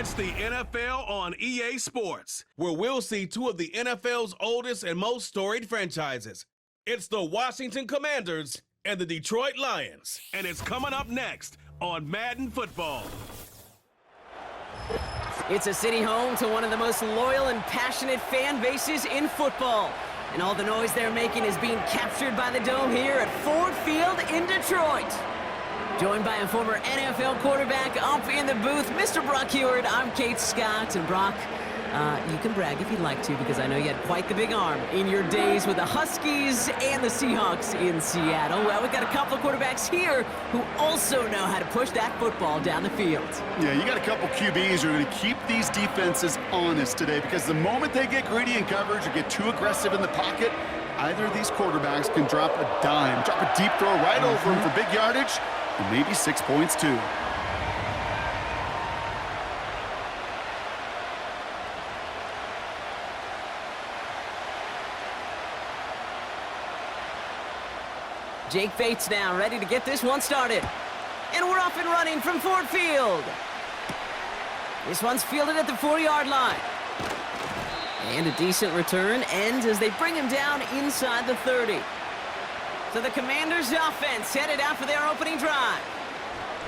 It's the NFL on EA Sports, where we'll see two of the NFL's oldest and most storied franchises. It's the Washington Commanders and the Detroit Lions. And it's coming up next on Madden Football. It's a city home to one of the most loyal and passionate fan bases in football. And all the noise they're making is being captured by the Dome here at Ford Field in Detroit. Joined by a former NFL quarterback up in the booth, Mr. Brock Heward. I'm Kate Scott. And Brock, you can brag if you'd like to, because I know you had quite the big arm in your days with the Huskies and the Seahawks in Seattle. Well, we've got a couple of quarterbacks here who also know how to push that football down the field. Yeah, you got a couple QBs who are going to keep these defenses honest today, because the moment they get greedy in coverage or get too aggressive in the pocket, either of these quarterbacks can drop a dime, drop a deep throw right over them for big yardage, and maybe 6 points too. Jake Bates now ready to get this one started. And we're off and running from Ford Field. This one's fielded at the 4-yard line. And a decent return ends as they bring him down inside the 30. So the Commanders' offense headed out for their opening drive.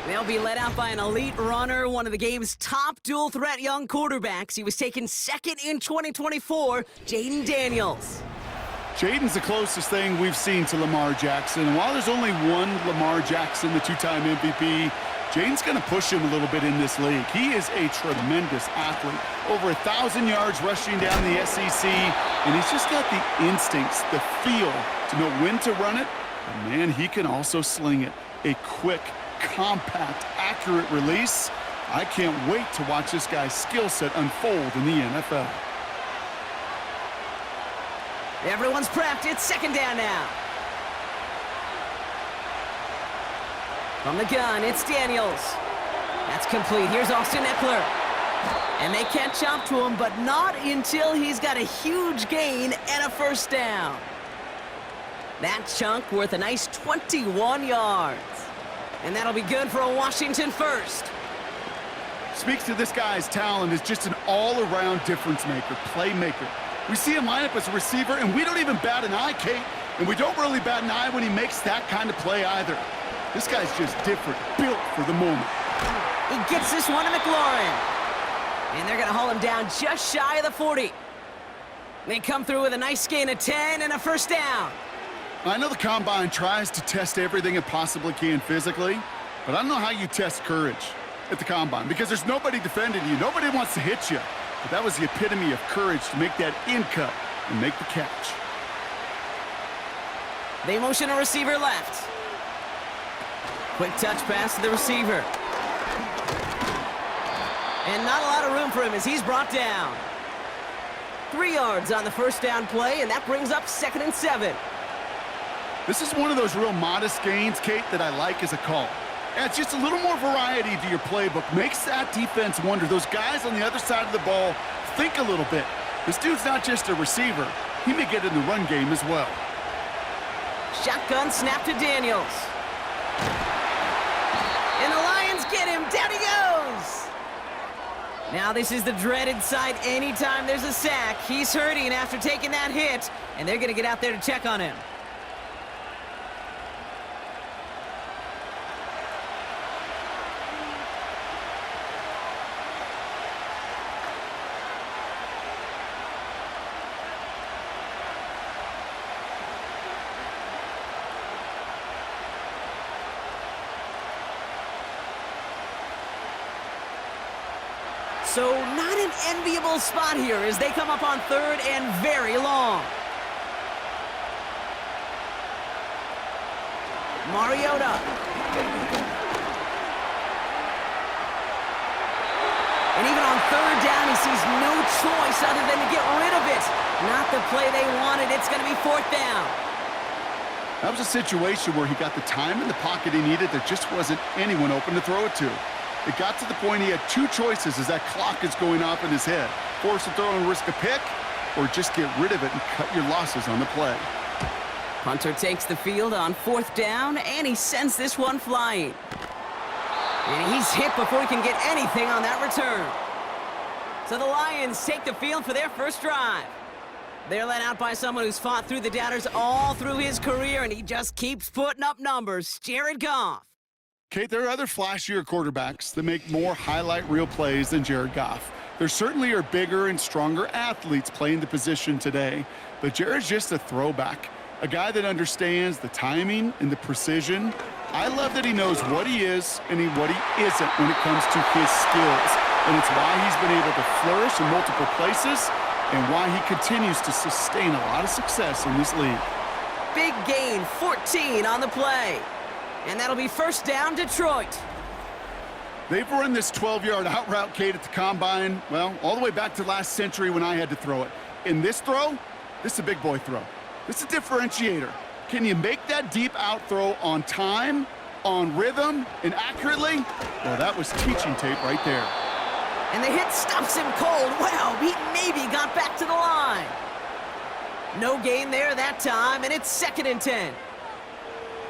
They'll be led out by an elite runner, one of the game's top dual-threat young quarterbacks. He was taken second in 2024, Jayden Daniels. Jayden's the closest thing we've seen to Lamar Jackson. And while there's only one Lamar Jackson, the two-time MVP, Jayden's going to push him a little bit in this league. He is a tremendous athlete. Over 1,000 yards rushing down the SEC, and he's just got the instincts, the feel to know when to run it. And man, he can also sling it. A quick, compact, accurate release. I can't wait to watch this guy's skill set unfold in the NFL. Everyone's prepped. It's second down now. From the gun, it's Daniels. That's complete. Here's Austin Eckler. And they catch up to him, but not until he's got a huge gain and a first down. That chunk worth a nice 21 yards. And that'll be good for a Washington first. Speaks to this guy's talent as just an all-around difference maker, playmaker. We see him line up as a receiver, and we don't even bat an eye, Kate. And we don't really bat an eye when he makes that kind of play either. This guy's just different, built for the moment. He gets this one to McLaurin. And they're going to haul him down just shy of the 40. They come through with a nice gain of 10 and a first down. I know the Combine tries to test everything it possibly can physically, but I don't know how you test courage at the Combine, because there's nobody defending you. Nobody wants to hit you. But that was the epitome of courage to make that in cut and make the catch. They motion a receiver left. Quick touch pass to the receiver. And not a lot of room for him as he's brought down. 3 yards on the first down play, and that brings up 2nd and 7. This is one of those real modest gains, Kate, that I like as a call. Adds just a little more variety to your playbook. Makes that defense wonder. Those guys on the other side of the ball think a little bit. This dude's not just a receiver. He may get in the run game as well. Shotgun snap to Daniels. And the Lions get him. Down he goes. Now this is the dreaded sight anytime there's a sack. He's hurting after taking that hit, and they're going to get out there to check on him. So not an enviable spot here as they come up on 3rd and very long. Mariota. And even on 3rd down, he sees no choice other than to get rid of it. Not the play they wanted. It's going to be 4th down. That was a situation where he got the time in the pocket he needed. There just wasn't anyone open to throw it to. It got to the point he had 2 choices as that clock is going off in his head. Force a throw and risk a pick, or just get rid of it and cut your losses on the play. Hunter takes the field on 4th down, and he sends this one flying. And he's hit before he can get anything on that return. So the Lions take the field for their first drive. They're led out by someone who's fought through the doubters all through his career, and he just keeps putting up numbers. Jared Goff. Kate, there are other flashier quarterbacks that make more highlight reel plays than Jared Goff. There certainly are bigger and stronger athletes playing the position today, but Jared's just a throwback, a guy that understands the timing and the precision. I love that he knows what he is and what he isn't when it comes to his skills, and it's why he's been able to flourish in multiple places and why he continues to sustain a lot of success in this league. Big gain, 14 on the play. And that'll be first down, Detroit. They've run this 12-yard out route, Kate, at the combine, well, all the way back to last century when I had to throw it. In this throw, this is a big boy throw. This is a differentiator. Can you make that deep out throw on time, on rhythm, and accurately? Well, that was teaching tape right there. And the hit stops him cold. Wow, he maybe got back to the line. No gain there that time, and it's 2nd and 10.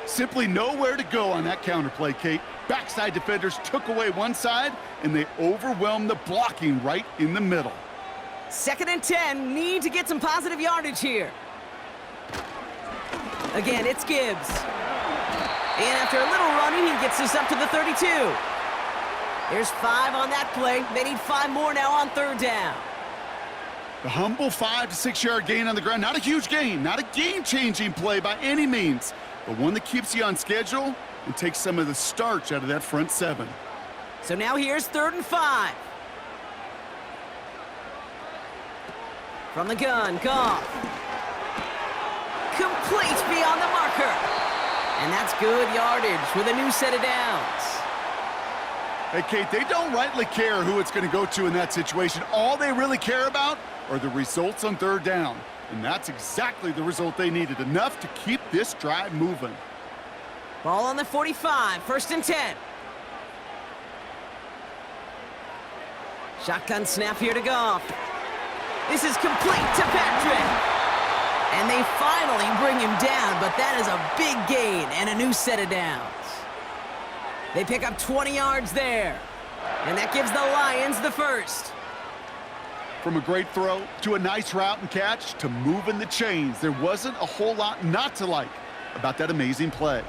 Simply nowhere to go on that counter play, Kate. Backside defenders took away one side, and they overwhelmed the blocking right in the middle. 2nd and 10, need to get some positive yardage here. Again, it's Gibbs. And after a little running, he gets this up to the 32. There's 5 on that play. They need 5 more now on 3rd down. The humble 5 to 6 yard gain on the ground. Not a huge gain, not a game-changing play by any means, but one that keeps you on schedule and takes some of the starch out of that front 7. So now here's 3rd and 5. From the gun, Goff. Complete beyond the marker. And that's good yardage with a new set of downs. Hey, Kate, they don't rightly care who it's going to go to in that situation. All they really care about are the results on 3rd down. And that's exactly the result they needed, enough to keep this drive moving. Ball on the 45, 1st and 10. Shotgun snap here to Goff. This is complete to Patrick. And they finally bring him down, but that is a big gain and a new set of downs. They pick up 20 yards there, and that gives the Lions the first. From a great throw to a nice route and catch to moving the chains, there wasn't a whole lot not to like about that amazing play.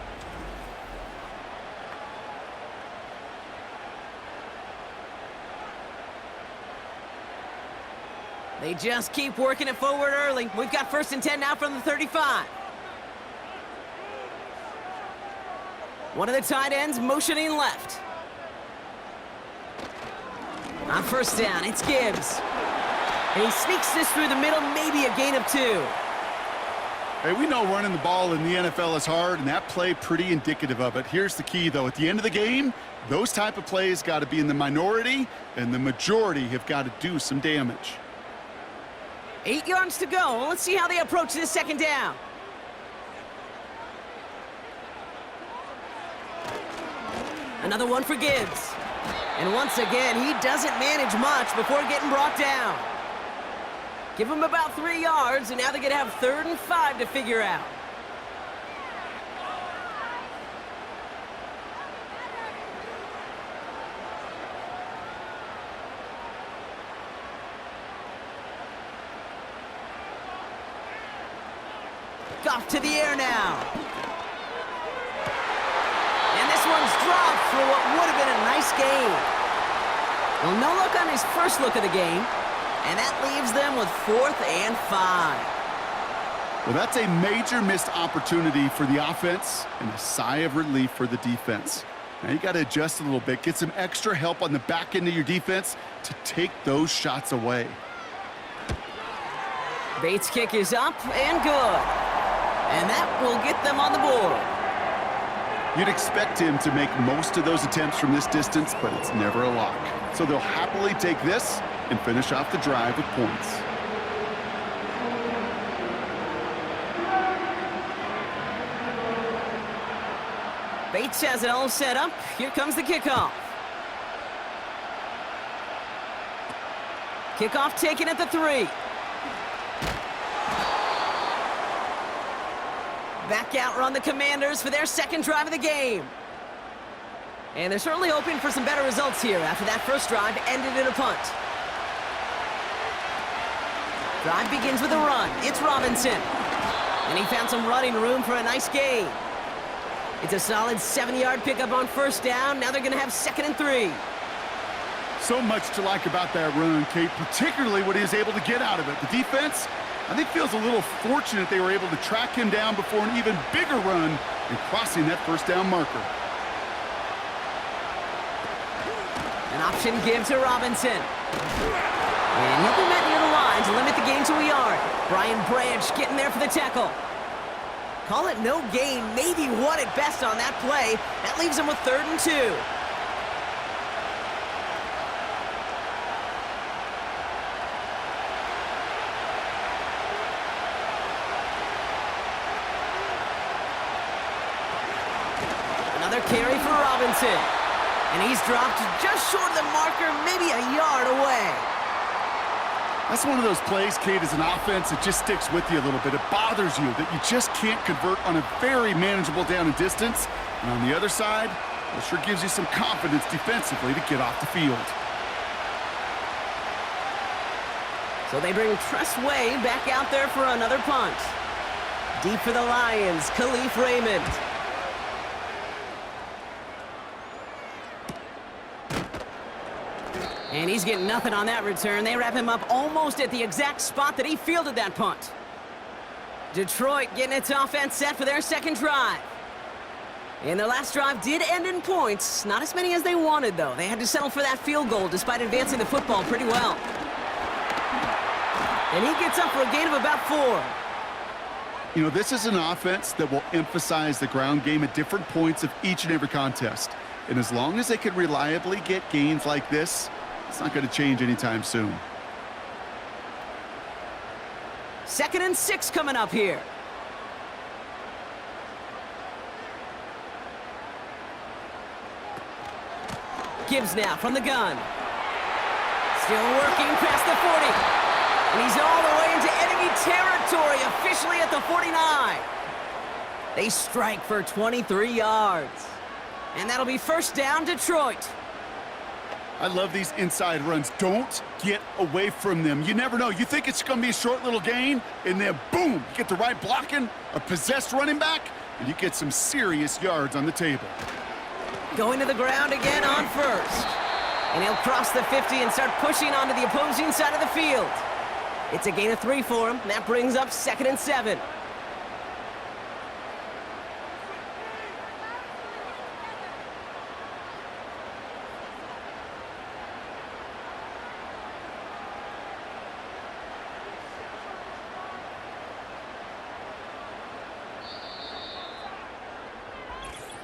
They just keep working it forward early. We've got 1st and 10 now from the 35. One of the tight ends motioning left. On 1st down, it's Gibbs. And he sneaks this through the middle, maybe a gain of 2. Hey, we know running the ball in the NFL is hard, and that play pretty indicative of it. Here's the key, though. At the end of the game, those type of plays got to be in the minority, and the majority have got to do some damage. 8 yards to go. Let's see how they approach this 2nd down. Another one for Gibbs. And once again, he doesn't manage much before getting brought down. Give him about 3 yards, and now they're going to have 3rd and 5 to figure out. Goff to the air now. And this one's dropped for what would have been a nice gain. Well, no look on his first look of the game, and that leaves them with 4th and 5. Well, that's a major missed opportunity for the offense and a sigh of relief for the defense. Now you got to adjust a little bit, get some extra help on the back end of your defense to take those shots away. Bates' kick is up and good. And that will get them on the board. You'd expect him to make most of those attempts from this distance, but it's never a lock. So they'll happily take this and finish off the drive with points. Bates has it all set up. Here comes the kickoff. Kickoff taken at the 3. Back out run the Commanders for their 2nd drive of the game. And they're certainly hoping for some better results here after that first drive ended in a punt. Drive begins with a run. It's Robinson. And he found some running room for a nice gain. It's a solid 7-yard pickup on first down. Now they're going to have 2nd and 3. So much to like about that run, Kate, particularly what he is able to get out of it. The defense, I think, feels a little fortunate they were able to track him down before an even bigger run and crossing that first down marker. An option give to Robinson. And he'll be met near the line to limit the gain to a yard. Brian Branch getting there for the tackle. Call it no gain, maybe 1 at best on that play. That leaves him with 3rd and 2. Another carry for Robinson. And he's dropped just short of the marker, maybe a yard away. That's one of those plays, Kate, as an offense, it just sticks with you a little bit. It bothers you that you just can't convert on a very manageable down and distance. And on the other side, it sure gives you some confidence defensively to get off the field. So they bring Tress Way back out there for another punt. Deep for the Lions, Khalif Raymond. And he's getting nothing on that return. They wrap him up almost at the exact spot that he fielded that punt. Detroit getting its offense set for their 2nd drive. And their last drive did end in points. Not as many as they wanted, though. They had to settle for that field goal despite advancing the football pretty well. And he gets up for a gain of about 4. You know, this is an offense that will emphasize the ground game at different points of each and every contest. And as long as they can reliably get gains like this, it's not going to change anytime soon. 2nd and 6 coming up here. Gibbs now from the gun. Still working past the 40. And he's all the way into enemy territory, officially at the 49. They strike for 23 yards. And that'll be 1st down, Detroit. I love these inside runs. Don't get away from them. You never know. You think it's going to be a short little gain, and then boom, you get the right blocking, a possessed running back, and you get some serious yards on the table. Going to the ground again on 1st. And he'll cross the 50 and start pushing onto the opposing side of the field. It's a gain of 3 for him. That brings up 2nd and 7.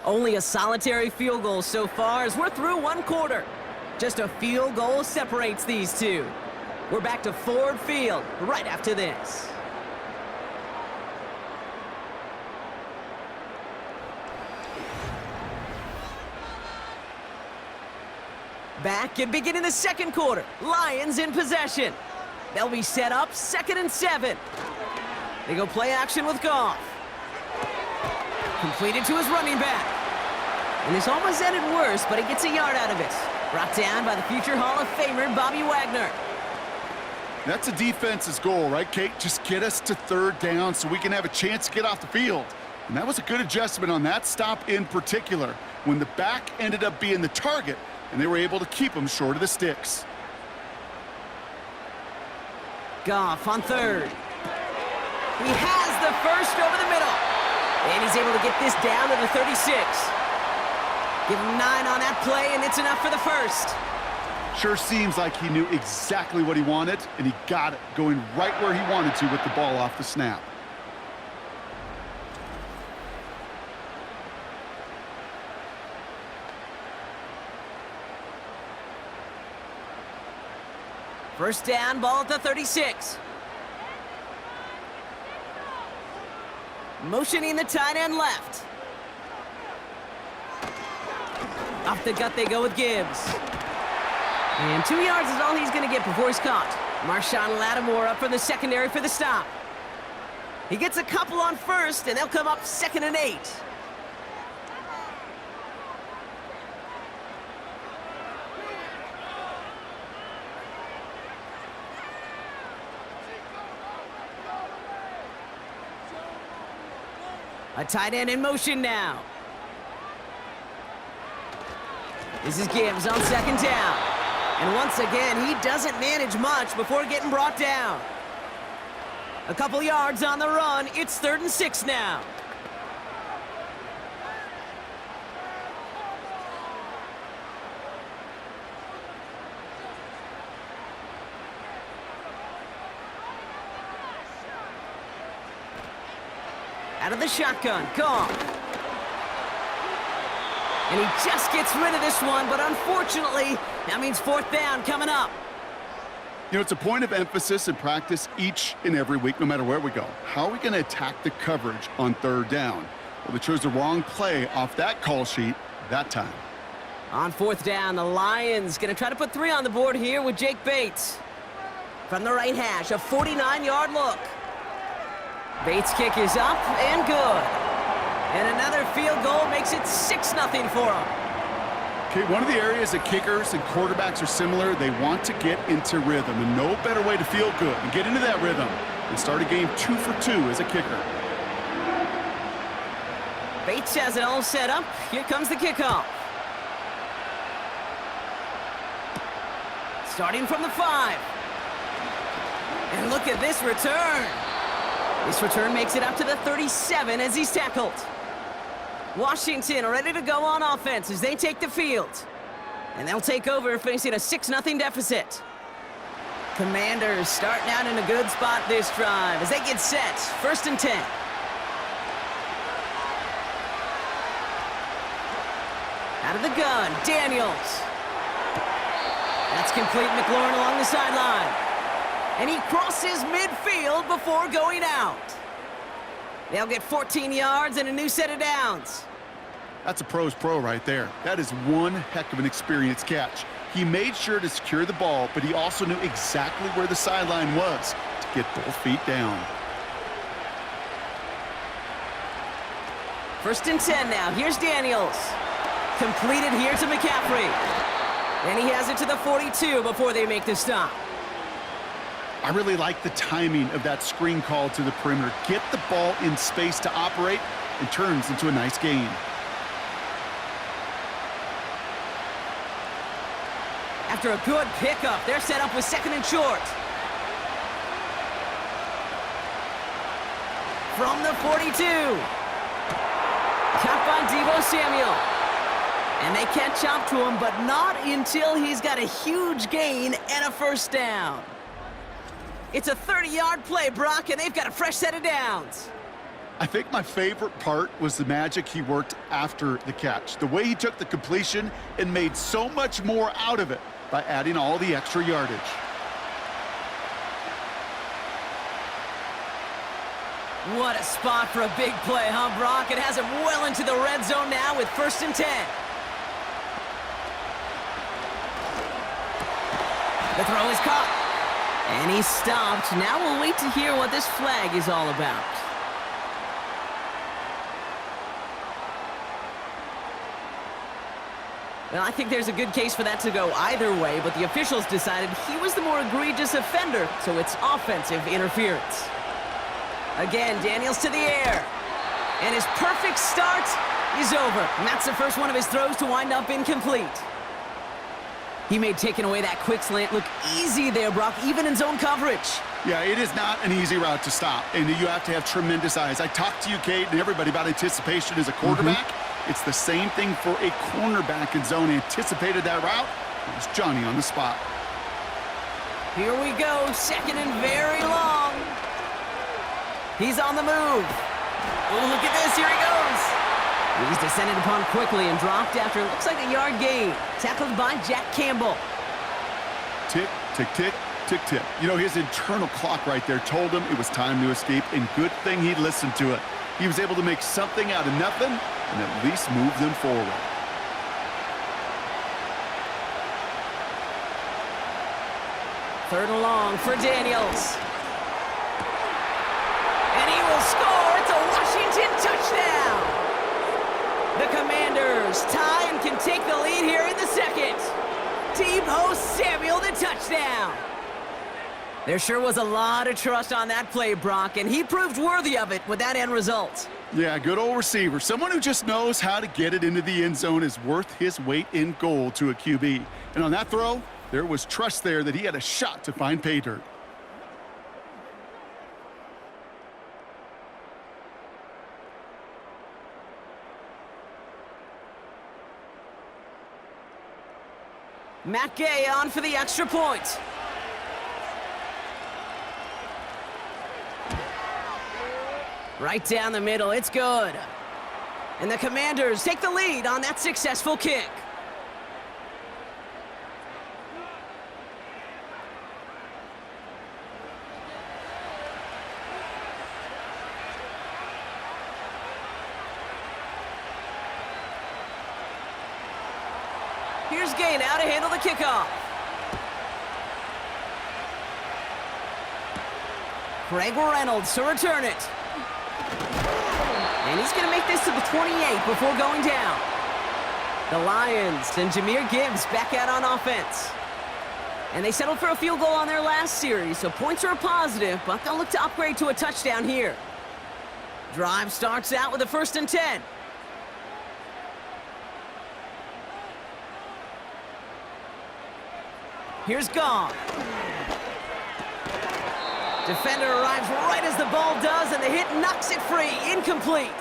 Only a solitary field goal so far as we're through 1 quarter. Just a field goal separates these two. We're back to Ford Field right after this. Back and beginning the 2nd quarter. Lions in possession. They'll be set up 2nd and 7. They go play action with Goff. Completed to his running back. And this almost ended worse, but he gets a yard out of it. Brought down by the future Hall of Famer, Bobby Wagner. That's a defense's goal, right, Kate? Just get us to 3rd down so we can have a chance to get off the field. And that was a good adjustment on that stop in particular, when the back ended up being the target, and they were able to keep him short of the sticks. Goff on 3rd. He has the 1st over the middle. And he's able to get this down to the 36. Give him 9 on that play, and it's enough for the 1st. Sure seems like he knew exactly what he wanted, and he got it, going right where he wanted to with the ball off the snap. First down, ball at the 36. Motioning the tight end left. Off the gut they go with Gibbs. And 2 yards is all he's going to get before he's caught. Marshawn Lattimore up from the secondary for the stop. He gets a couple on 1st, and they'll come up 2nd and 8. A tight end in motion now. This is Gibbs on second down. And once again, he doesn't manage much before getting brought down. A couple yards on the run. It's 3rd and 6 now. Out of the shotgun, gone. And he just gets rid of this one, but unfortunately, that means 4th down coming up. You know, it's a point of emphasis in practice each and every week, no matter where we go. How are we going to attack the coverage on 3rd down? Well, they chose the wrong play off that call sheet that time. On 4th down, the Lions going to try to put 3 on the board here with Jake Bates. From the right hash, a 49-yard look. Bates' kick is up and good. And another field goal makes it 6-0 for him. Okay, one of the areas that kickers and quarterbacks are similar, they want to get into rhythm, and no better way to feel good and get into that rhythm than start a game 2 for 2 as a kicker. Bates has it all set up. Here comes the kickoff. Starting from the 5. And look at this return. This return makes it up to the 37 as he's tackled. Washington ready to go on offense as they take the field. And they'll take over facing a 6-0 deficit. Commanders starting out in a good spot this drive as they get set. 1st and 10. Out of the gun, Daniels. That's complete. McLaurin along the sideline. And he crosses midfield before going out. They'll get 14 yards and a new set of downs. That's a pro's pro right there. That is one heck of an experienced catch. He made sure to secure the ball, but he also knew exactly where the sideline was to get both feet down. 1st and 10 now. Here's Daniels. Completed here to McCaffrey. And he has it to the 42 before they make the stop. I really like the timing of that screen call to the perimeter. Get the ball in space to operate and turns into a nice gain. After a good pickup, they're set up with 2nd and short. From the 42. Caught by Deebo Samuel. And they catch up to him, but not until he's got a huge gain and a 1st down. It's a 30-yard play, Brock, and they've got a fresh set of downs. I think my favorite part was the magic he worked after the catch. The way he took the completion and made so much more out of it by adding all the extra yardage. What a spot for a big play, huh, Brock? It has him well into the red zone now with 1st and 10. The throw is caught. And he's stopped. Now we'll wait to hear what this flag is all about. Well, I think there's a good case for that to go either way, but the officials decided he was the more egregious offender, so it's offensive interference. Again, Daniels to the air. And his perfect start is over. And that's the first one of his throws to wind up incomplete. He made taking away that quick slant look easy there, Brock, even in zone coverage. Yeah, it is not an easy route to stop, and you have to have tremendous eyes. I talked to you, Kate, and everybody about anticipation as a quarterback. It's the same thing for a cornerback in zone. Anticipated that route. It was Johnny on the spot. Here we go, 2nd and very long. He's on the move. Oh, look at this, here he goes. He's descended upon quickly and dropped after it looks like a yard gain. Tackled by Jack Campbell. Tick, tick, tick, tick, tick. You know, his internal clock right there told him it was time to escape, and good thing he listened to it. He was able to make something out of nothing and at least move them forward. Third and long for Daniels. And he will score. It's a Washington touchdown. The Commanders tie and can take the lead here in the 2nd. Deebo Samuel, the touchdown. There sure was a lot of trust on that play, Brock, and he proved worthy of it with that end result. Yeah, good old receiver. Someone who just knows how to get it into the end zone is worth his weight in gold to a QB. And on that throw, there was trust there that he had a shot to find pay dirt. Matt Gay on for the extra point. Right down the middle, it's good. And the Commanders take the lead on that successful kick. Here's Gay now to handle the kickoff. Craig Reynolds to return it. And he's going to make this to the 28 before going down. The Lions and Jahmyr Gibbs back out on offense. And they settled for a field goal on their last series, so points are a positive, but they'll look to upgrade to a touchdown here. Drive starts out with a 1st and 10. Here's Goff. Defender arrives right as the ball does, and the hit knocks it free. Incomplete.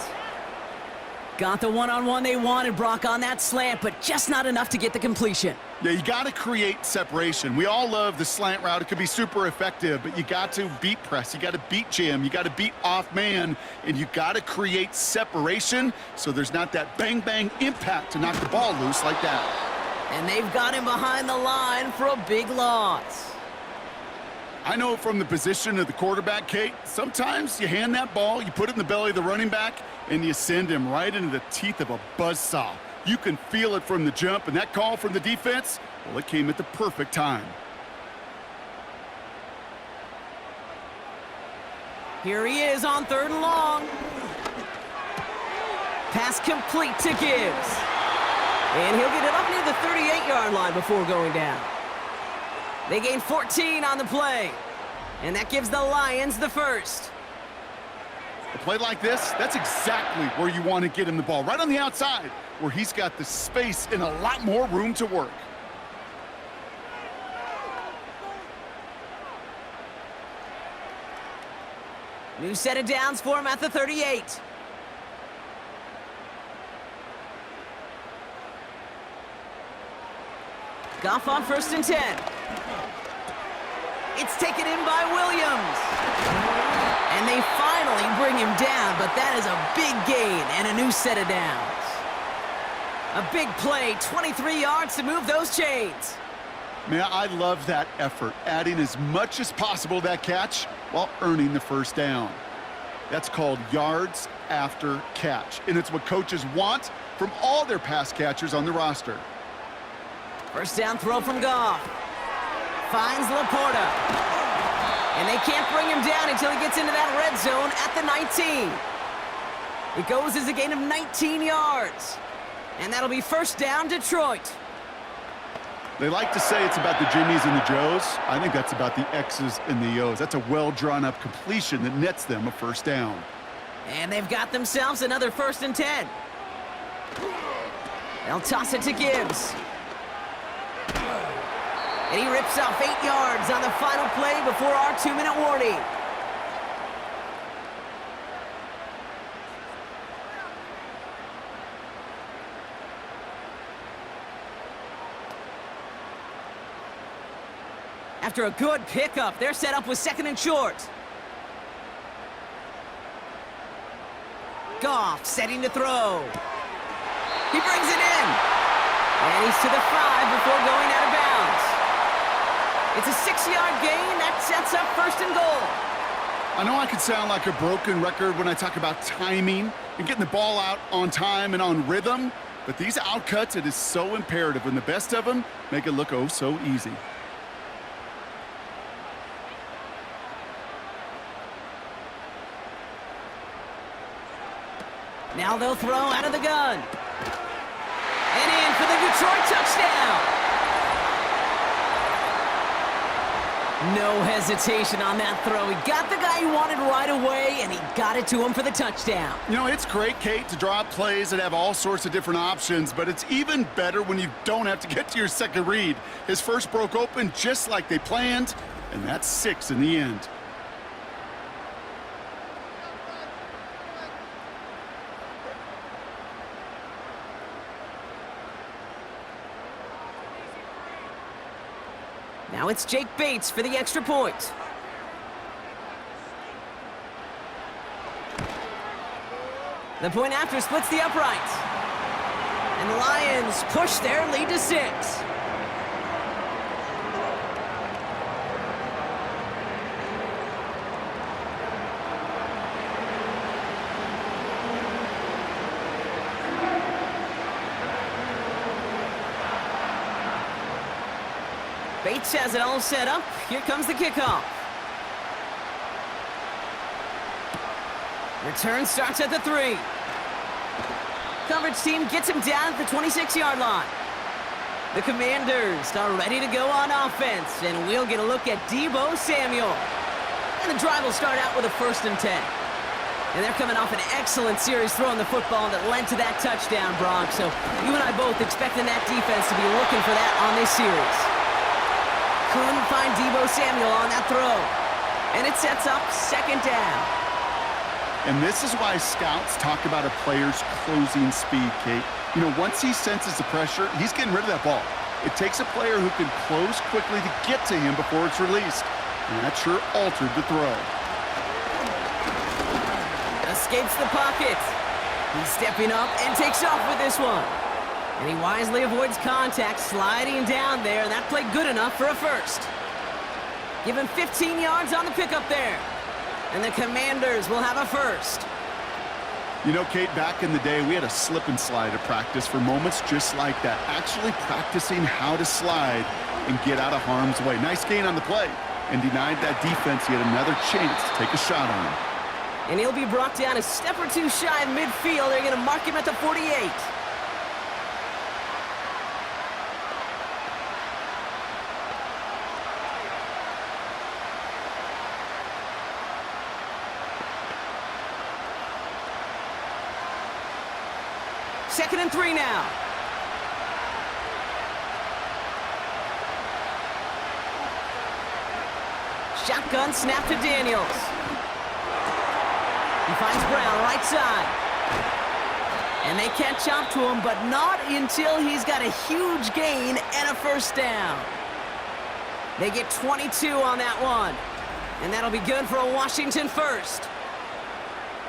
Got the one-on-one they wanted, Brock, on that slant, but just not enough to get the completion. Yeah, you got to create separation. We all love the slant route. It could be super effective, but you got to beat press. You got to beat jam. You got to beat off man, and you got to create separation so there's not that bang-bang impact to knock the ball loose like that. And they've got him behind the line for a big loss. I know from the position of the quarterback, Kate, sometimes you hand that ball, you put it in the belly of the running back, and you send him right into the teeth of a buzzsaw. You can feel it from the jump, and that call from the defense, well, it came at the perfect time. Here he is on 3rd and long. Pass complete to Gibbs. And he'll get it up near the 38-yard line before going down. They gain 14 on the play. And that gives the Lions the 1st. A play like this, that's exactly where you want to get him the ball. Right on the outside, where he's got the space and a lot more room to work. New set of downs for him at the 38. Goff on 1st and 10. It's taken in by Williams. And they finally bring him down, but that is a big gain and a new set of downs. A big play, 23 yards to move those chains. Man, I love that effort, adding as much as possible to that catch while earning the 1st down. That's called yards after catch, and it's what coaches want from all their pass catchers on the roster. 1st down throw from Goff. Finds Laporta. And they can't bring him down until he gets into that red zone at the 19. It goes as a gain of 19 yards. And that'll be 1st down, Detroit. They like to say it's about the Jimmies and the Joes. I think that's about the X's and the O's. That's a well-drawn-up completion that nets them a 1st down. And they've got themselves another 1st and 10. They'll toss it to Gibbs. And he rips off 8 yards on the final play before our 2-minute warning. After a good pickup, they're set up with 2nd and short. Goff setting to throw. He brings it in. And he's to the 5 before going out of bounds. It's a 6-yard gain. That sets up 1st and goal. I know I could sound like a broken record when I talk about timing and getting the ball out on time and on rhythm, but these outcuts, it is so imperative, and the best of them make it look oh so easy. Now they'll throw out of the gun. And in for the Detroit touchdown. No hesitation on that throw. He got the guy he wanted right away, and he got it to him for the touchdown. You know, it's great, Kate, to draw up plays that have all sorts of different options, but it's even better when you don't have to get to your second read. His first broke open just like they planned, and that's 6 in the end. Now it's Jake Bates for the extra point. The point after splits the uprights. And the Lions push their lead to 6. Bates has it all set up. Here comes the kickoff. Return starts at the 3. Coverage team gets him down at the 26-yard line. The Commanders are ready to go on offense, and we'll get a look at Deebo Samuel. And the drive will start out with a 1st and 10. And they're coming off an excellent series throwing the football that led to that touchdown, Bronx. So you and I both expecting that defense to be looking for that on this series. Couldn't find Deebo Samuel on that throw. And it sets up 2nd down. And this is why scouts talk about a player's closing speed, Kate. You know, once he senses the pressure, he's getting rid of that ball. It takes a player who can close quickly to get to him before it's released. And that sure altered the throw. Escapes the pocket. He's stepping up and takes off with this one. And he wisely avoids contact, sliding down there, and that played good enough for a 1st. Give him 15 yards on the pickup there. And the Commanders will have a 1st. You know, Kate, back in the day, we had a slip and slide at practice for moments just like that. Actually practicing how to slide and get out of harm's way. Nice gain on the play, and denied that defense yet another chance to take a shot on him. And he'll be brought down a step or 2 shy of midfield. They're going to mark him at the 48. Second and 3 now. Shotgun snap to Daniels. He finds Brown right side. And they catch up to him, but not until he's got a huge gain and a 1st down. They get 22 on that one. And that'll be good for a Washington 1st.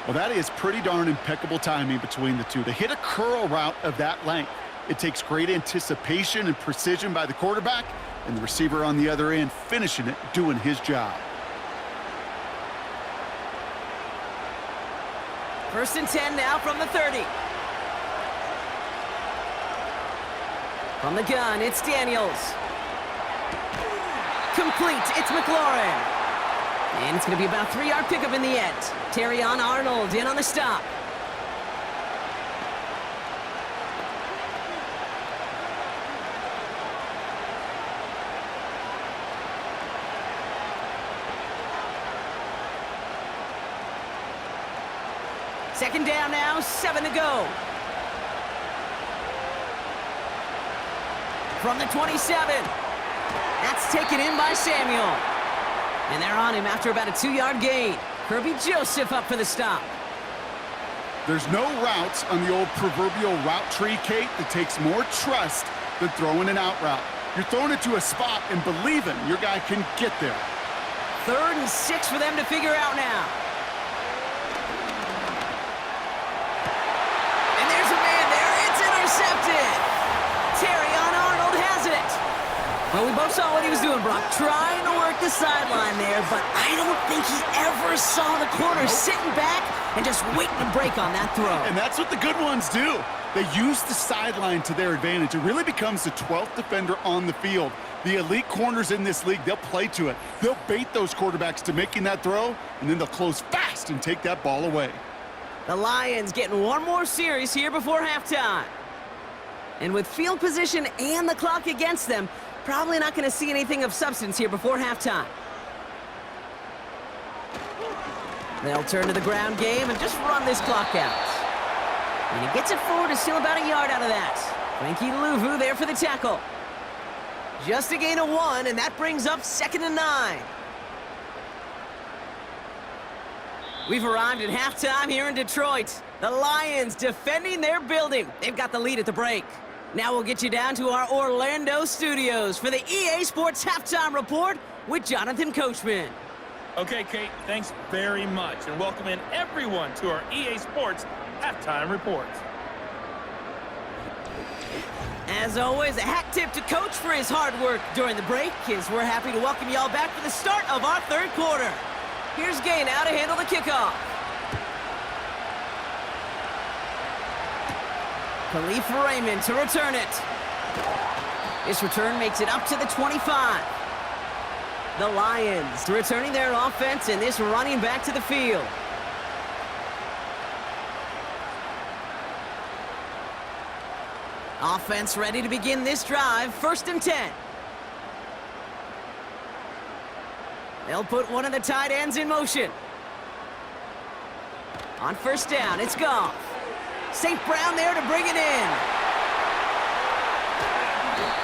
Well, that is pretty darn impeccable timing between the two. To hit a curl route of that length, it takes great anticipation and precision by the quarterback, and the receiver on the other end finishing it, doing his job. 1st and 10 now from the 30. From the gun, it's Daniels. Complete, it's McLaurin. And it's going to be about a 3-yard pickup in the end. Terrion Arnold in on the stop. Second down now, 7 to go. From the 27. That's taken in by Samuel. And they're on him after about a 2-yard gain. Kirby Joseph up for the stop. There's no routes on the old proverbial route tree, Kate, that takes more trust than throwing an out route. You're throwing it to a spot and believing your guy can get there. 3rd and 6 for them to figure out now. And there's a man there. It's intercepted. Terrion Arnold has it. Well, we both saw what he was doing, Brock, trying to work the sideline there, but I don't think he ever saw the corner sitting back and just waiting to break on that throw. And that's what the good ones do. They use the sideline to their advantage. It really becomes the 12th defender on the field. The elite corners in this league, they'll play to it. They'll bait those quarterbacks to making that throw, and then they'll close fast and take that ball away. The Lions getting one more series here before halftime. And with field position and the clock against them, Probably not going to see anything of substance here before halftime. They'll turn to the ground game and just run this clock out. And he gets it forward to steal about a yard out of that. Frankie Louvu there for the tackle. Just a gain of 1, and that brings up 2nd and 9. We've arrived at halftime here in Detroit. The Lions defending their building. They've got the lead at the break. Now we'll get you down to our Orlando studios for the EA Sports Halftime Report with Jonathan Coachman. Okay, Kate, thanks very much, and welcome in everyone to our EA Sports Halftime Report. As always, a hat tip to Coach for his hard work during the break, as we're happy to welcome y'all back for the start of our 3rd quarter. Here's Gay now to handle the kickoff. Khalif Raymond to return it. This return makes it up to the 25. The Lions returning their offense and this running back to the field. Offense ready to begin this drive. 1st and 10. They'll put one of the tight ends in motion. On 1st down, it's Goff. St. Brown there to bring it in.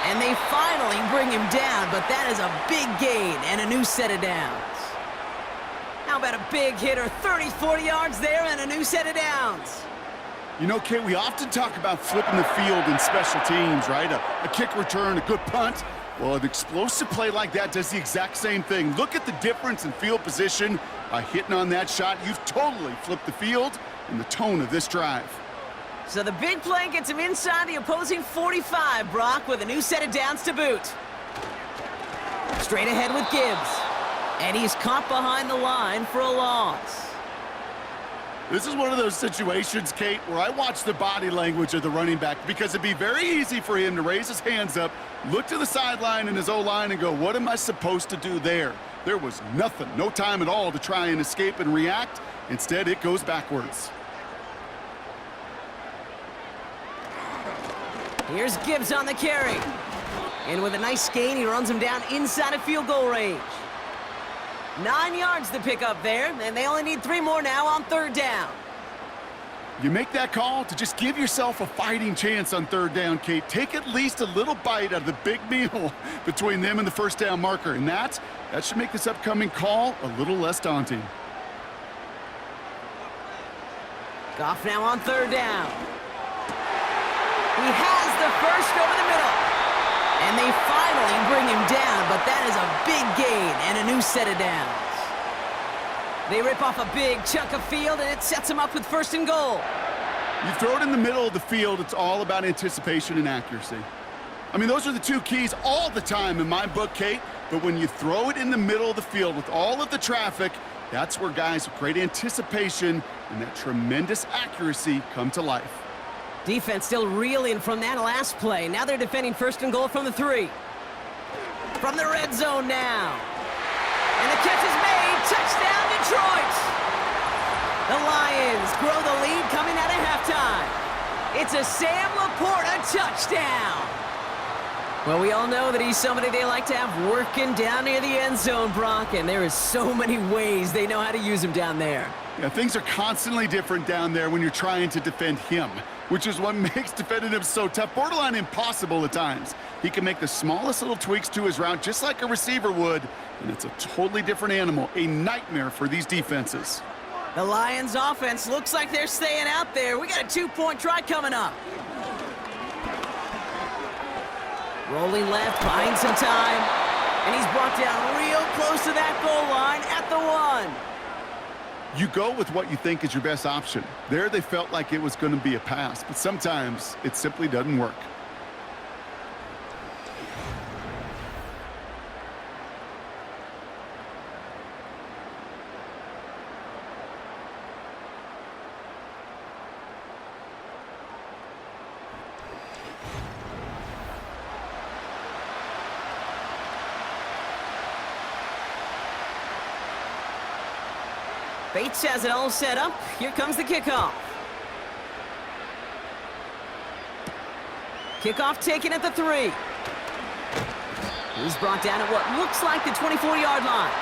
And they finally bring him down, but that is a big gain and a new set of downs. How about a big hitter, 30, 40 yards there and a new set of downs? You know, Kate, we often talk about flipping the field in special teams, right? A kick return, a good punt. Well, an explosive play like that does the exact same thing. Look at the difference in field position. By hitting on that shot, you've totally flipped the field and the tone of this drive. So the big play gets him inside the opposing 45, Brock, with a new set of downs to boot. Straight ahead with Gibbs. And he's caught behind the line for a loss. This is one of those situations, Kate, where I watch the body language of the running back because it'd be very easy for him to raise his hands up, look to the sideline in his O-line and go, what am I supposed to do there? There was nothing, no time at all to try and escape and react. Instead, it goes backwards. Here's Gibbs on the carry. And with a nice gain, he runs him down inside of field goal range. 9 yards to pick up there, and they only need 3 more now on 3rd down. You make that call to just give yourself a fighting chance on 3rd down, Kate. Take at least a little bite out of the big meal between them and the 1st down marker, and that should make this upcoming call a little less daunting. Goff now on 3rd down. He has the first over the middle. And they finally bring him down, but that is a big gain and a new set of downs. They rip off a big chunk of field, and it sets them up with 1st and goal. You throw it in the middle of the field, it's all about anticipation and accuracy. I mean, those are the 2 keys all the time in my book, Kate. But when you throw it in the middle of the field with all of the traffic, that's where guys with great anticipation and that tremendous accuracy come to life. Defense still reeling from that last play. Now they're defending 1st and goal from the 3. From the red zone now. And the catch is made. Touchdown, Detroit. The Lions grow the lead coming out of halftime. It's a Sam Laporta touchdown. Well, we all know that he's somebody they like to have working down near the end zone, Brock, and there is so many ways they know how to use him down there. Yeah, things are constantly different down there when you're trying to defend him, which is what makes defending him so tough, borderline impossible at times. He can make the smallest little tweaks to his route just like a receiver would, and it's a totally different animal, a nightmare for these defenses. The Lions offense looks like they're staying out there. We got a 2-point try coming up. Rolling left, buying some time, and he's brought down real close to that goal line at the 1. You go with what you think is your best option. There they felt like it was going to be a pass, but sometimes it simply doesn't work. Bates has it all set up. Here comes the kickoff. Kickoff taken at the 3. He's brought down at what looks like the 24-yard line.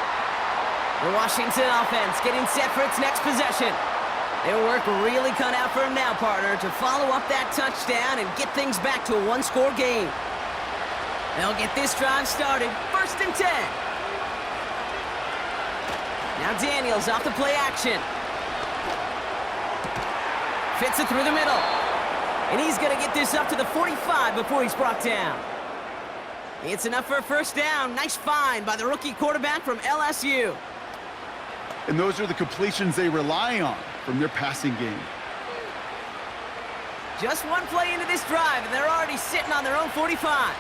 The Washington offense getting set for its next possession. Their work really cut out for him now, partner, to follow up that touchdown and get things back to a one-score game. They'll get this drive started. 1st and 10. Now Daniels off the play action. Fits it through the middle. And he's going to get this up to the 45 before he's brought down. It's enough for a 1st down. Nice find by the rookie quarterback from LSU. And those are the completions they rely on from their passing game. Just one play into this drive, and they're already sitting on their own 45.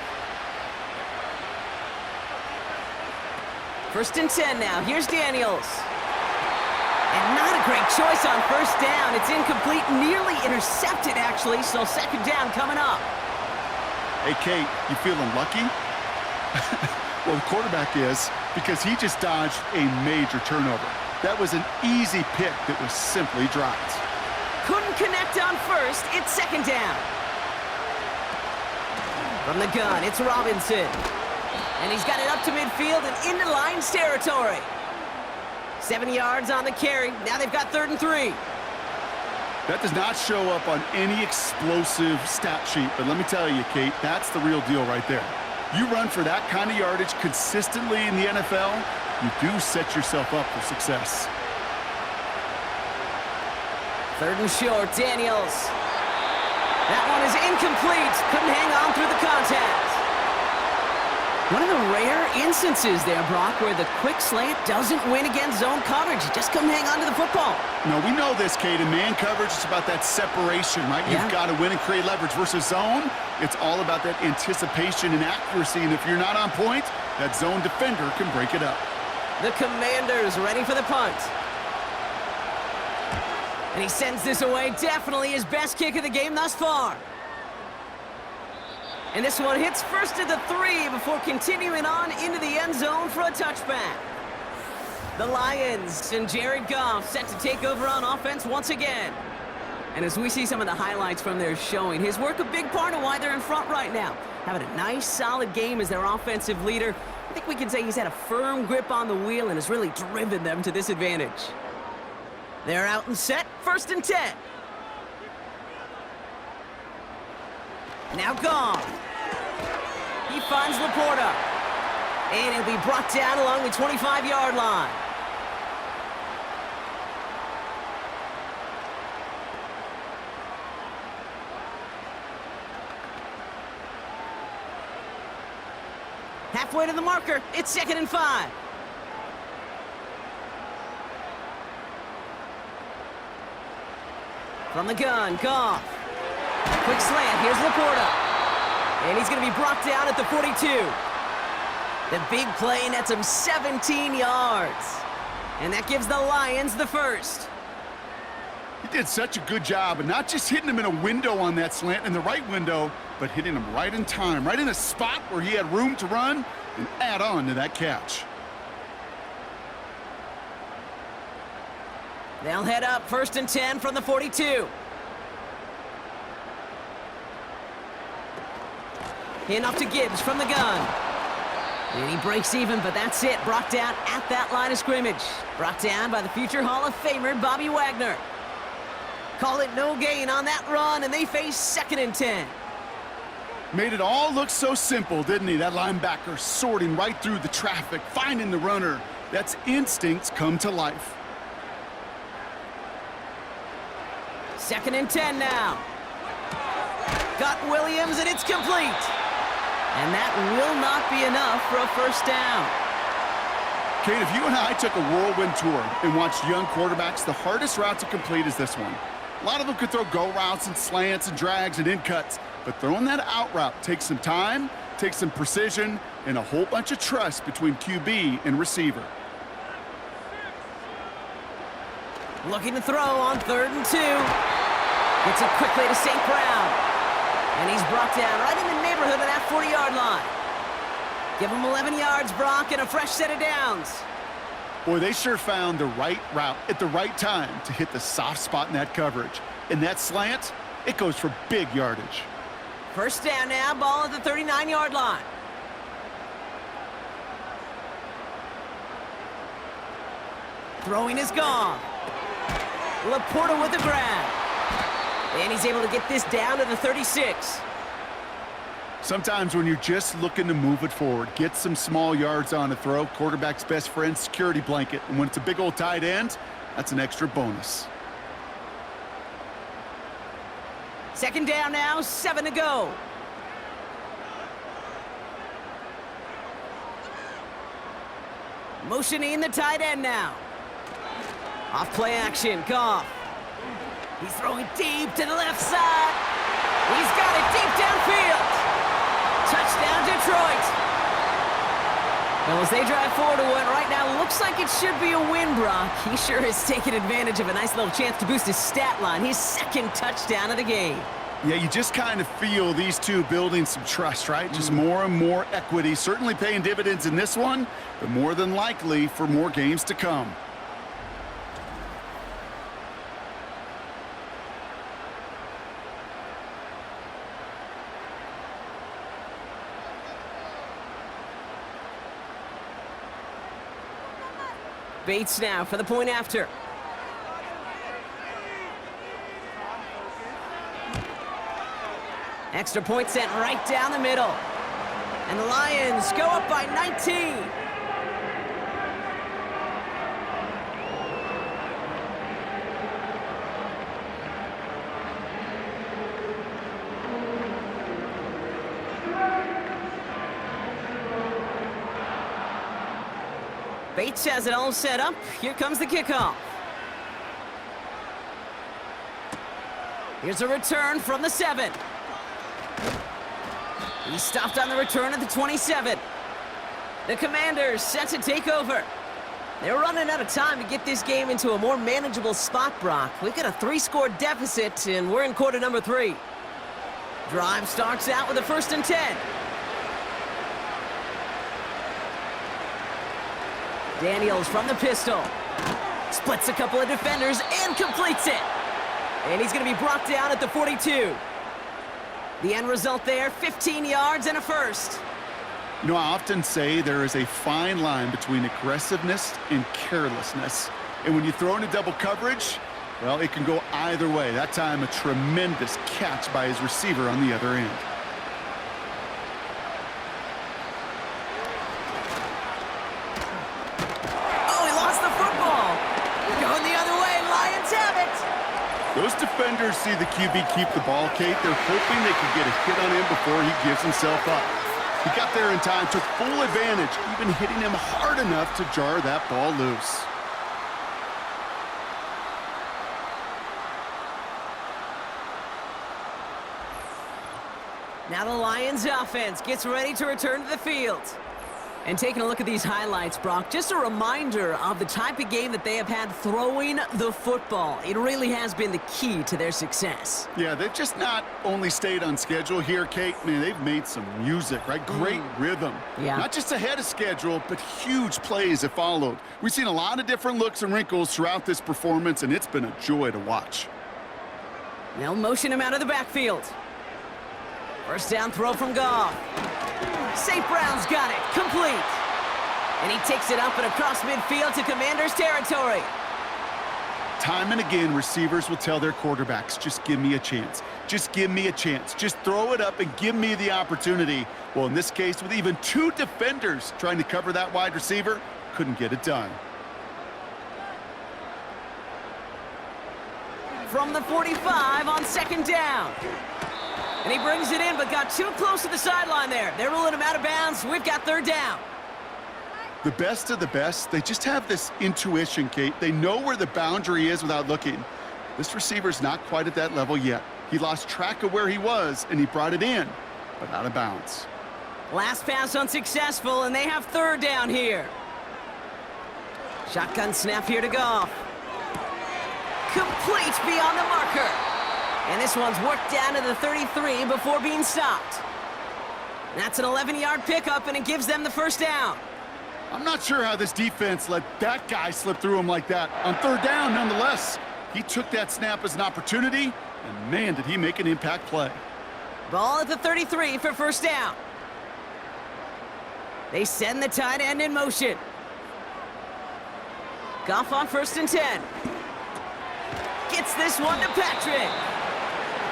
1st and 10 now. Here's Daniels. And not a great choice on 1st down. It's incomplete, nearly intercepted, actually, so 2nd down coming up. Hey, Kate, you feeling lucky? Well, the quarterback is, because he just dodged a major turnover. That was an easy pick that was simply dropped. Couldn't connect on 1st. It's 2nd down. From the gun, it's Robinson. And he's got it up to midfield and into Lions territory. 7 yards on the carry. Now they've got 3rd and 3. That does not show up on any explosive stat sheet, but let me tell you, Kate, that's the real deal right there. You run for that kind of yardage consistently in the NFL, you do set yourself up for success. 3rd and short, Daniels. That one is incomplete. Couldn't hang on through the contact. One of the rare instances there, Brock, where the quick slant doesn't win against zone coverage. You just couldn't hang on to the football. No, we know this, Kate. In man coverage, it's about that separation, right? Yeah. You've got to win and create leverage versus zone. It's all about that anticipation and accuracy, and if you're not on point, that zone defender can break it up. The Commanders ready for the punt. And he sends this away. Definitely his best kick of the game thus far. And this one hits first at the 3 before continuing on into the end zone for a touchback. The Lions and Jared Goff set to take over on offense once again. And as we see some of the highlights from their showing, his work a big part of why they're in front right now. Having a nice, solid game as their offensive leader. I think we can say he's had a firm grip on the wheel and has really driven them to this advantage. They're out and set. 1st and 10. Now Goff. He finds Laporta. And he'll be brought down along the 25-yard line. Halfway to the marker. It's 2nd and 5. From the gun, Goff. Quick slant, here's Laporta. And he's going to be brought down at the 42. The big play nets him 17 yards. And that gives the Lions the 1st. He did such a good job of not just hitting him in a window on that slant, in the right window, but hitting him right in time, right in a spot where he had room to run and add on to that catch. They'll head up 1st and 10 from the 42. In off to Gibbs from the gun. And he breaks even, but that's it. Brought down at that line of scrimmage. Brought down by the future Hall of Famer, Bobby Wagner. Call it no gain on that run, and they face 2nd and 10. Made it all look so simple, didn't he? That linebacker sorting right through the traffic, finding the runner. That's instincts come to life. 2nd and 10 now. Got Williams, and it's complete. And that will not be enough for a 1st down. Kate, if you and I took a whirlwind tour and watched young quarterbacks, the hardest route to complete is this one. A lot of them could throw go routes and slants and drags and in cuts, but throwing that out route takes some time, takes some precision, and a whole bunch of trust between QB and receiver. Looking to throw on 3rd and 2. Gets it quickly to St. Brown. And he's brought down right in the neighborhood of that 40-yard line. Give him 11 yards, Brock, and a fresh set of downs. Boy, they sure found the right route at the right time to hit the soft spot in that coverage. And that slant, it goes for big yardage. 1st down now, ball at the 39-yard line. Throwing is gone. Laporta with the grab. And he's able to get this down to the 36. Sometimes when you're just looking to move it forward, get some small yards on a throw, quarterback's best friend, security blanket. And when it's a big old tight end, that's an extra bonus. Second down now, 7 to go. Motioning the tight end now. Off play action, Goff. He's throwing deep to the left side. He's got it deep downfield. Touchdown, Detroit. Well, as they drive forward to what right now looks like it should be a win, Brock, he sure has taken advantage of a nice little chance to boost his stat line. His second touchdown of the game. Yeah, you just kind of feel these two building some trust, right? Just more and more equity. Certainly paying dividends in this one, but more than likely for more games to come. Bates now for the point after. Extra point sent right down the middle. And the Lions go up by 19. Bates has it all set up. Here comes the kickoff. Here's a return from the 7. He stopped on the return at the 27. The Commanders set to take over. They're running out of time to get this game into a more manageable spot, Brock. We've got a 3-score deficit, and we're in quarter number 3. Drive starts out with a 1st and 10. Daniels from the pistol. Splits a couple of defenders and completes it. And he's going to be brought down at the 42. The end result there, 15 yards and a 1st. You know, I often say there is a fine line between aggressiveness and carelessness. And when you throw into double coverage, well, it can go either way. That time, a tremendous catch by his receiver on the other end. Those defenders see the QB keep the ball, Kate. They're hoping they can get a hit on him before he gives himself up. He got there in time, took full advantage, even hitting him hard enough to jar that ball loose. Now the Lions offense gets ready to return to the field. And taking a look at these highlights, Brock, just a reminder of the type of game that they have had throwing the football. It really has been the key to their success. Yeah, they've just not only stayed on schedule here, Kate. Man, they've made some music, right? Great rhythm. Yeah. Not just ahead of schedule, but huge plays have followed. We've seen a lot of different looks and wrinkles throughout this performance, and it's been a joy to watch. They'll motion him out of the backfield. First down throw from Goff. St. Brown's got it, complete. And he takes it up and across midfield to Commanders territory. Time and again, receivers will tell their quarterbacks, just give me a chance. Just give me a chance. Just throw it up and give me the opportunity. Well, in this case, with even 2 defenders trying to cover that wide receiver, couldn't get it done. From the 45 on 2nd down. And he brings it in, but got too close to the sideline there. They're ruling him out of bounds. We've got 3rd down. The best of the best, they just have this intuition, Kate. They know where the boundary is without looking. This receiver's not quite at that level yet. He lost track of where he was, and he brought it in, but out of bounds. Last pass unsuccessful, and they have 3rd down here. Shotgun snap here to Goff. Complete beyond the marker. And this one's worked down to the 33 before being stopped. That's an 11-yard pickup, and it gives them the 1st down. I'm not sure how this defense let that guy slip through him like that. On 3rd down, nonetheless, he took that snap as an opportunity, and man, did he make an impact play. Ball at the 33 for 1st down. They send the tight end in motion. Goff on 1st and 10. Gets this one to Patrick.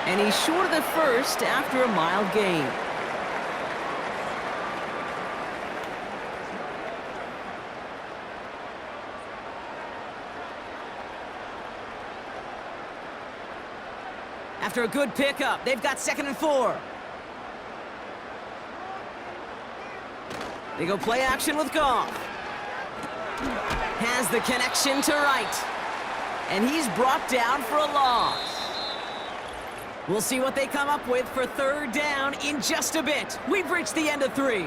And he's short of the first after a mild gain. After a good pickup, they've got 2nd and 4. They go play action with Goff. Has the connection to right. And he's brought down for a loss. We'll see what they come up with for 3rd down in just a bit. We've reached the end of 3.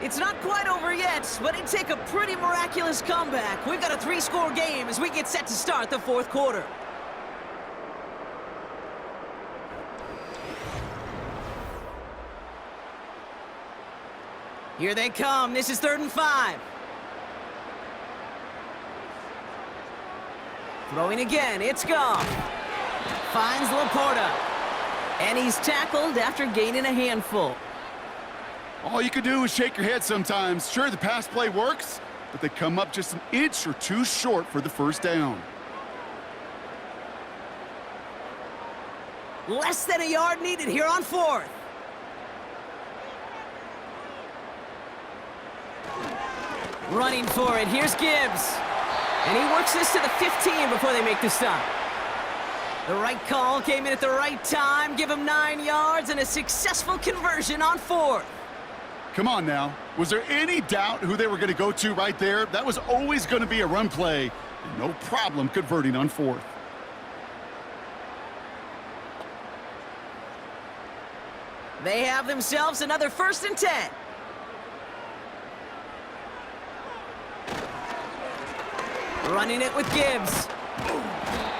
It's not quite over yet, but it'd take a pretty miraculous comeback. We've got a 3-score game as we get set to start the 4th quarter. Here they come. This is 3rd and 5. Throwing again. It's Goff. Finds Laporta. And he's tackled after gaining a handful. All you can do is shake your head sometimes. Sure, the pass play works, but they come up just an inch or two short for the 1st down. Less than a yard needed here on 4th. Running for it. Here's Gibbs. And he works this to the 15 before they make the stop. The right call came in at the right time. Give him 9 yards and a successful conversion on 4th. Come on now. Was there any doubt who they were going to go to right there? That was always going to be a run play. No problem converting on 4th. They have themselves another 1st and 10. Running it with Gibbs.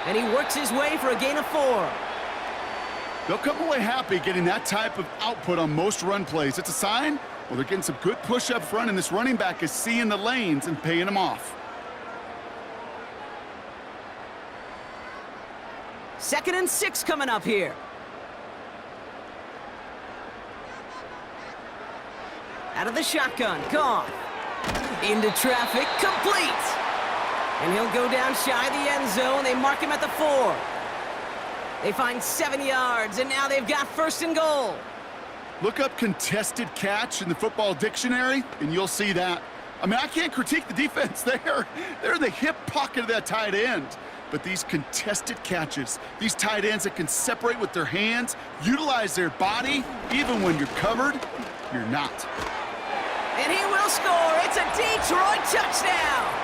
And he works his way for a gain of 4. They'll come away happy getting that type of output on most run plays. It's a sign, well, they're getting some good push up front, and this running back is seeing the lanes and paying them off. 2nd and 6 coming up here. Out of the shotgun, Goff. Into traffic, complete. And he'll go down shy of the end zone. They mark him at the 4. They find 7 yards, and now they've got 1st and goal. Look up contested catch in the football dictionary, and you'll see that. I mean, I can't critique the defense there. They're in the hip pocket of that tight end. But these contested catches, these tight ends that can separate with their hands, utilize their body, even when you're covered, you're not. And he will score. It's a Detroit touchdown.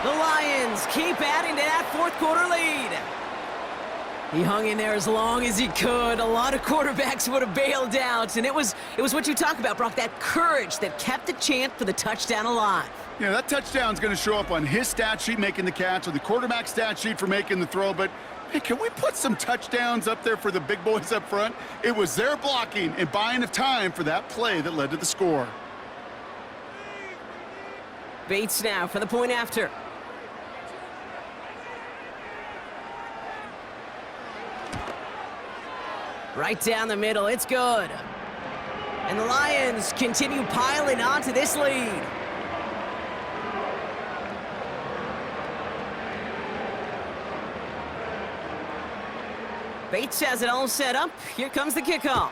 The Lions keep adding to that 4th quarter lead. He hung in there as long as he could. A lot of quarterbacks would have bailed out, and it was what you talk about, Brock, that courage that kept the chant for the touchdown alive. Yeah, that touchdown's going to show up on his stat sheet making the catch or the quarterback stat sheet for making the throw, but hey, can we put some touchdowns up there for the big boys up front? It was their blocking and buying of time for that play that led to the score. Bates now for the point after. Right down the middle, it's good. And the Lions continue piling onto this lead. Bates has it all set up. Here comes the kickoff.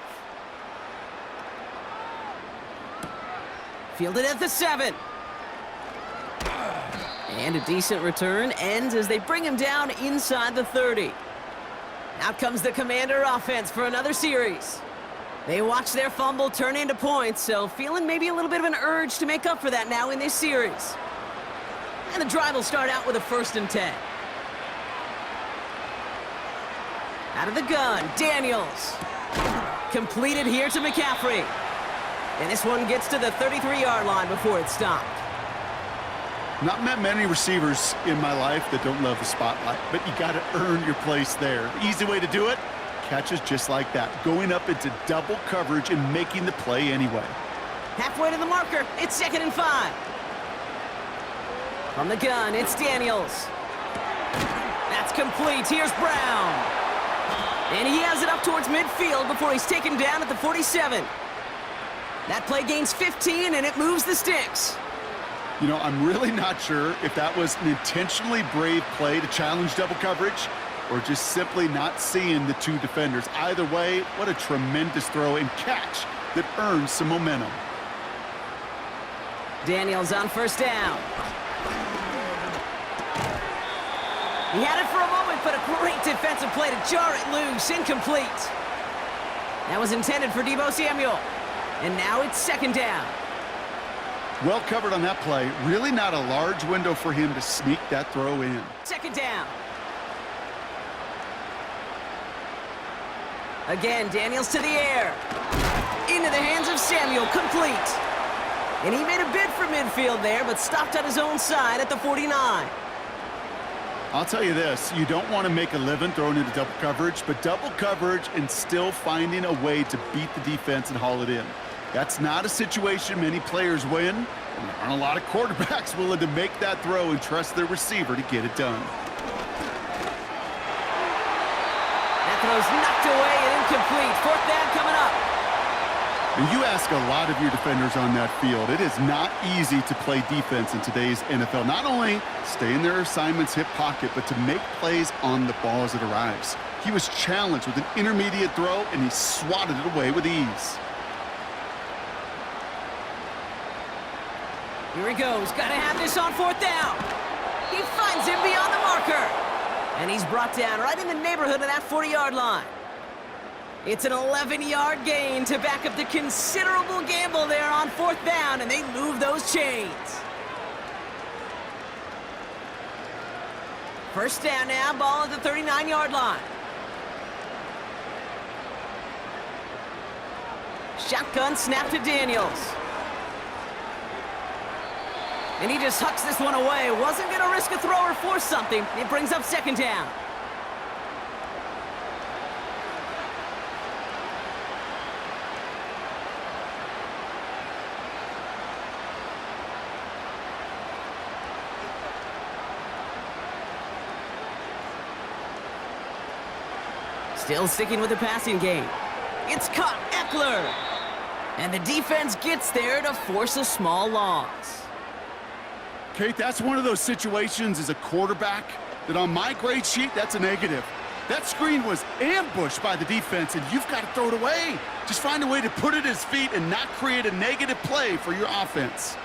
Fielded at the 7. And a decent return ends as they bring him down inside the 30. Out comes the Commander offense for another series. They watch their fumble turn into points, so feeling maybe a little bit of an urge to make up for that now in this series. And the drive will start out with a 1st and 10. Out of the gun, Daniels. Completed here to McCaffrey. And this one gets to the 33-yard line before it's stopped. Not met many receivers in my life that don't love the spotlight, but you got to earn your place there. The easy way to do it, catches just like that, going up into double coverage and making the play anyway. Halfway to the marker, it's 2nd and 5. From the gun, it's Daniels. That's complete. Here's Brown. And he has it up towards midfield before he's taken down at the 47. That play gains 15, and it moves the sticks. You know, I'm really not sure if that was an intentionally brave play to challenge double coverage or just simply not seeing the two defenders. Either way, what a tremendous throw and catch that earns some momentum. Daniels on first down. He had it for a moment, but a great defensive play to jar it loose. Incomplete. That was intended for Deebo Samuel. And now it's second down. Well covered on that play. Really not a large window for him to sneak that throw in. Second down. Again, Daniels to the air. Into the hands of Samuel, complete. And he made a bid for midfield there, but stopped on his own side at the 49. I'll tell you this, you don't want to make a living throwing into double coverage, but double coverage and still finding a way to beat the defense and haul it in. That's not a situation many players win, and there aren't a lot of quarterbacks willing to make that throw and trust their receiver to get it done. That throw's knocked away and incomplete. Fourth down coming up. And you ask a lot of your defenders on that field. It is not easy to play defense in today's NFL. Not only stay in their assignment's hip pocket, but to make plays on the ball as it arrives. He was challenged with an intermediate throw, and he swatted it away with ease. Here he goes. Got to have this on fourth down. He finds him beyond the marker. And he's brought down right in the neighborhood of that 40-yard line. It's an 11-yard gain to back up the considerable gamble there on fourth down, and they move those chains. First down now, ball at the 39-yard line. Shotgun snap to Daniels. And he just hucks this one away. Wasn't going to risk a throw or force something. It brings up second down. Still sticking with the passing game. It's caught, Eckler. And the defense gets there to force a small loss. Kate, that's one of those situations as a quarterback that on my grade sheet, that's a negative. That screen was ambushed by the defense, and you've got to throw it away. Just find a way to put it at his feet and not create a negative play for your offense.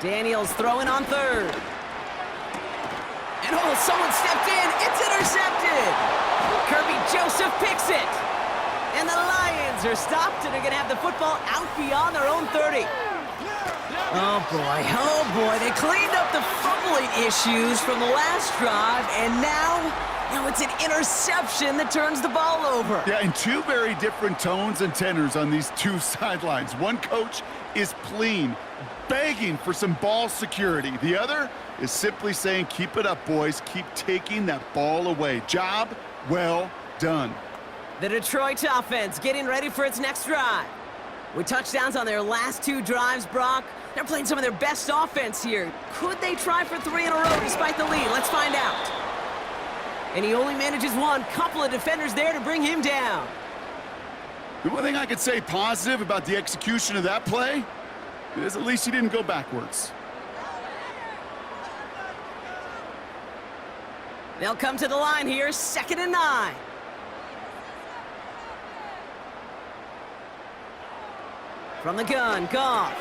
Daniels throwing on third. And oh, someone stepped in. It's intercepted. Kirby Joseph picks it. And the Lions are stopped, and they're going to have the football out beyond their own 30. Oh, boy. They cleaned up the fumbling issues from the last drive, and now it's an interception that turns the ball over. Yeah, and two very different tones and tenors on these two sidelines. One coach is pleading, begging for some ball security. The other is simply saying, keep it up, boys. Keep taking that ball away. Job well done. The Detroit offense getting ready for its next drive. With touchdowns on their last two drives, Brock, they're playing some of their best offense here. Could they try for 3 in a row despite the lead? Let's find out. And he only manages one. Couple of defenders there to bring him down. The one thing I could say positive about the execution of that play is at least he didn't go backwards. They'll come to the line here, 2nd and 9. From the gun, Goff.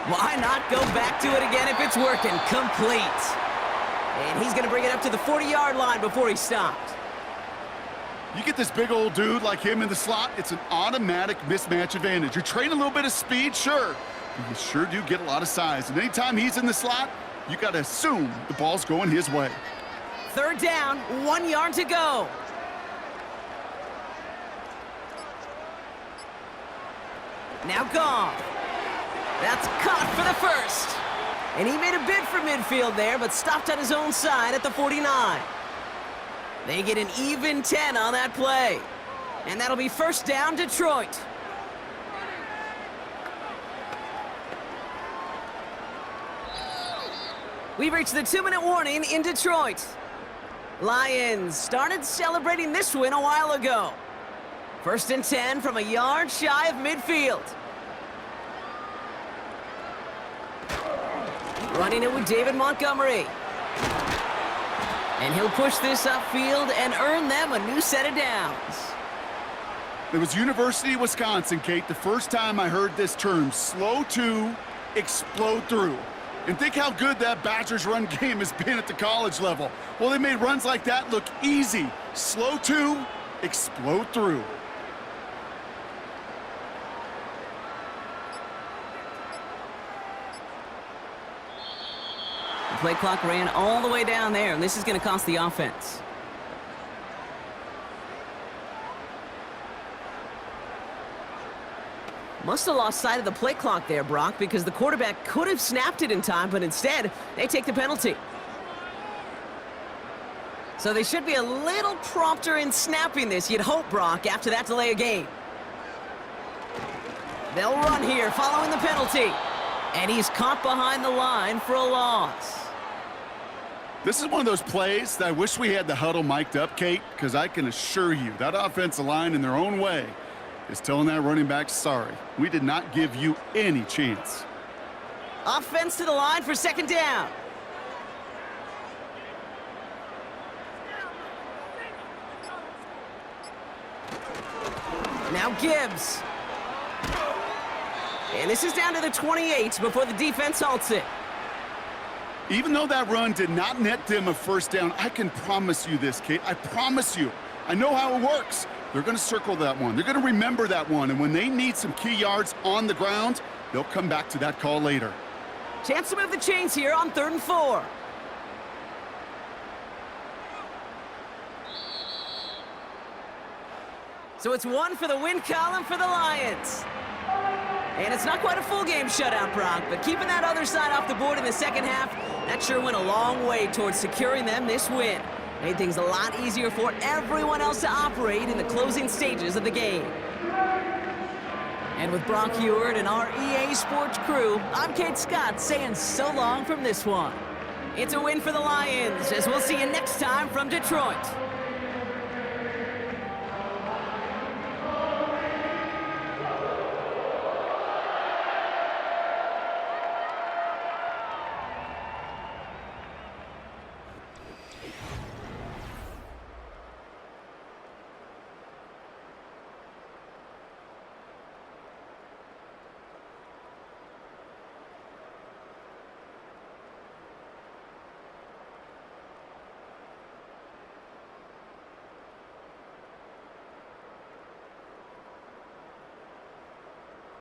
Why not go back to it again if it's working? Complete. And he's going to bring it up to the 40-yard line before he stopped. You get this big old dude like him in the slot, it's an automatic mismatch advantage. You're trading a little bit of speed, sure. But you sure do get a lot of size. And anytime he's in the slot, you got to assume the ball's going his way. Third down, 1 yard to go. Now Goff. That's caught for the first. And he made a bid for midfield there, but stopped on his own side at the 49. They get an even 10 on that play. And that'll be first down, Detroit. We've reached the 2-minute warning in Detroit. Lions started celebrating this win a while ago. 1st and 10 from a yard shy of midfield. Running it with David Montgomery. And he'll push this upfield and earn them a new set of downs. It was University of Wisconsin, Kate, the first time I heard this term, slow to explode through. And think how good that Badgers run game has been at the college level. Well, they made runs like that look easy. Slow to explode through. The play clock ran all the way down there, and this is going to cost the offense. Must have lost sight of the play clock there, Brock, because the quarterback could have snapped it in time, but instead, they take the penalty. So they should be a little prompter in snapping this, you'd hope, Brock, after that delay of game. They'll run here following the penalty. And he's caught behind the line for a loss. This is one of those plays that I wish we had the huddle mic'd up, Kate, because I can assure you that offensive line in their own way is telling that running back, sorry, we did not give you any chance. Offense to the line for second down. Now Gibbs. And this is down to the 28 before the defense halts it. Even though that run did not net them a first down, I can promise you this, Kate. I promise you. I know how it works. They're going to circle that one. They're going to remember that one. And when they need some key yards on the ground, they'll come back to that call later. Chance to move the chains here on 3rd and 4. So it's 1 for the win column for the Lions. And it's not quite a full game shutout, Brock, but keeping that other side off the board in the second half, that sure went a long way towards securing them this win. Made things a lot easier for everyone else to operate in the closing stages of the game. And with Brock Heward and our EA Sports crew, I'm Kate Scott saying so long from this one. It's a win for the Lions, as we'll see you next time from Detroit.